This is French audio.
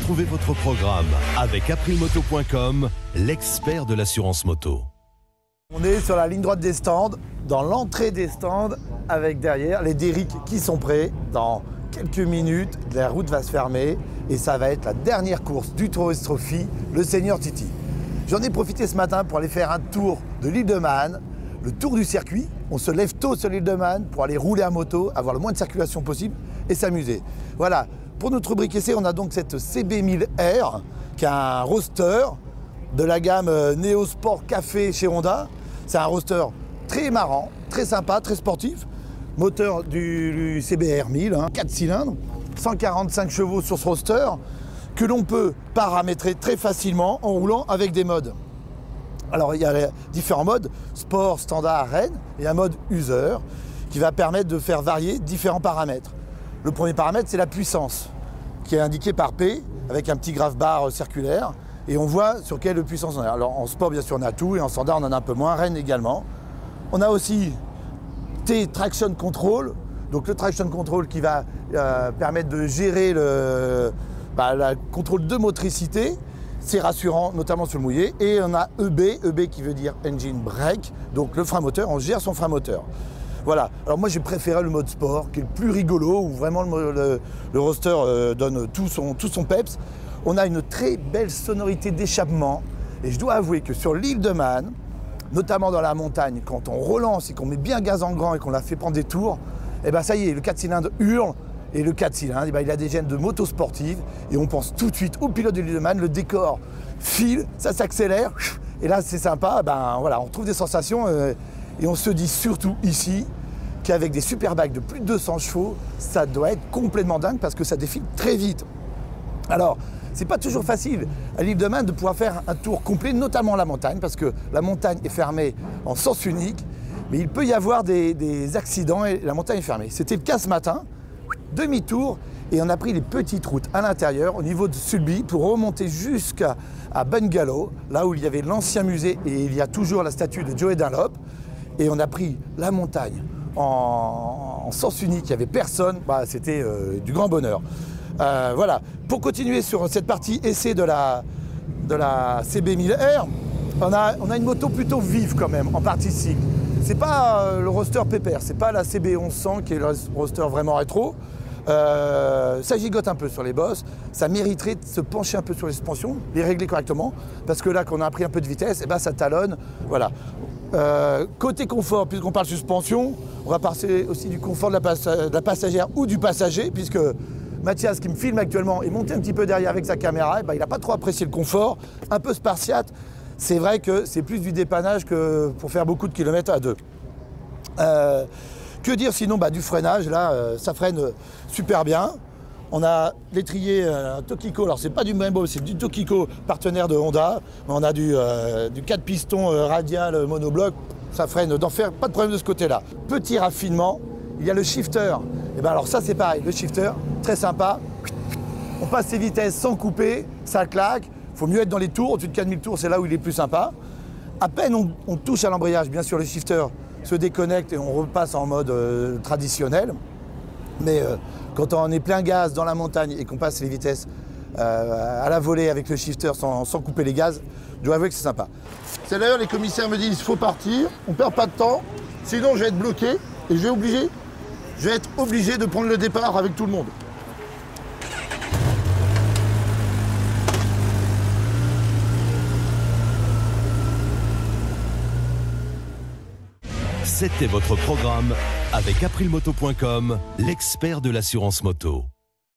Retrouvez votre programme avec aprilmoto.com, l'expert de l'assurance moto. On est sur la ligne droite des stands, dans l'entrée des stands, avec derrière les derricks qui sont prêts. Dans quelques minutes, la route va se fermer et ça va être la dernière course du Tourist Trophy, le Senior TT. J'en ai profité ce matin pour aller faire un tour de l'île de Man, le tour du circuit. On se lève tôt sur l'île de Man pour aller rouler à moto, avoir le moins de circulation possible et s'amuser. Voilà, pour notre rubrique essai, on a donc cette CB1000R, qui est un roadster de la gamme Neo Sport Café chez Honda. C'est un roadster très marrant, très sympa, très sportif. Moteur du CBR 1000, 4 cylindres, 145 chevaux sur ce roadster, que l'on peut paramétrer très facilement en roulant avec des modes. Alors il y a différents modes, sport, standard, arène, et un mode user, qui va permettre de faire varier différents paramètres. Le premier paramètre, c'est la puissance, qui est indiquée par P, avec un petit graph bar circulaire, et on voit sur quelle puissance on est. Alors en sport, bien sûr, on a tout, et en standard, on en a un peu moins, Rennes également. On a aussi T, Traction Control, donc le Traction Control qui va permettre de gérer le contrôle de motricité. C'est rassurant, notamment sur le mouillé. Et on a EB qui veut dire Engine Brake, donc le frein moteur, on gère son frein moteur. Voilà, alors moi j'ai préféré le mode sport, qui est le plus rigolo, où vraiment le roadster donne tout son peps. On a une très belle sonorité d'échappement, et je dois avouer que sur l'île de Man, notamment dans la montagne, quand on relance et qu'on met bien gaz en grand et qu'on la fait prendre des tours, et ben ça y est, le 4 cylindres hurle, et le 4 cylindres, il a des gènes de moto sportive, et on pense tout de suite au pilote de l'île de Man, le décor file, ça s'accélère, et là c'est sympa, voilà, on retrouve des sensations. Et on se dit surtout ici qu'avec des superbikes de plus de 200 chevaux, ça doit être complètement dingue parce que ça défile très vite. Alors, c'est pas toujours facile à l'île de Man de pouvoir faire un tour complet, notamment la montagne, parce que la montagne est fermée en sens unique, mais il peut y avoir des accidents et la montagne est fermée. C'était le cas ce matin, demi-tour, et on a pris les petites routes à l'intérieur, au niveau de Sulby, pour remonter jusqu'à Bungalow, là où il y avait l'ancien musée et il y a toujours la statue de Joey Dunlop. Et on a pris la montagne en sens unique, il n'y avait personne, c'était du grand bonheur. Voilà, pour continuer sur cette partie essai de la CB1000R, on a une moto plutôt vive quand même, en partie cycle. C'est pas le roadster pépère, c'est pas la CB1100 qui est le roadster vraiment rétro. Ça gigote un peu sur les bosses, ça mériterait de se pencher un peu sur les suspensions, les régler correctement, parce que là, qu'on a pris un peu de vitesse, ça talonne, voilà. Côté confort, puisqu'on parle suspension, on va passer aussi du confort de la passagère ou du passager, puisque Mathias, qui me filme actuellement, est monté un petit peu derrière avec sa caméra, il n'a pas trop apprécié le confort, un peu spartiate. C'est vrai que c'est plus du dépannage que pour faire beaucoup de kilomètres à deux. Que dire sinon du freinage, là, ça freine super bien. On a l'étrier Tokiko, alors c'est pas du Brembo, c'est du Tokiko, partenaire de Honda. On a du 4 pistons radial monobloc, ça freine d'enfer, pas de problème de ce côté-là. Petit raffinement, il y a le shifter. Alors ça c'est pareil, le shifter, très sympa. On passe ses vitesses sans couper, ça claque. Il faut mieux être dans les tours, au-dessus de 4000 tours, c'est là où il est plus sympa. À peine on touche à l'embrayage, bien sûr le shifter se déconnecte et on repasse en mode traditionnel. Mais quand on est plein gaz dans la montagne et qu'on passe les vitesses à la volée avec le shifter sans couper les gaz, je dois avouer que c'est sympa. C'est d'ailleurs les commissaires me disent il faut partir, on ne perd pas de temps, sinon je vais être bloqué et je vais être obligé de prendre le départ avec tout le monde. C'était votre programme avec aprilmoto.com, l'expert de l'assurance moto.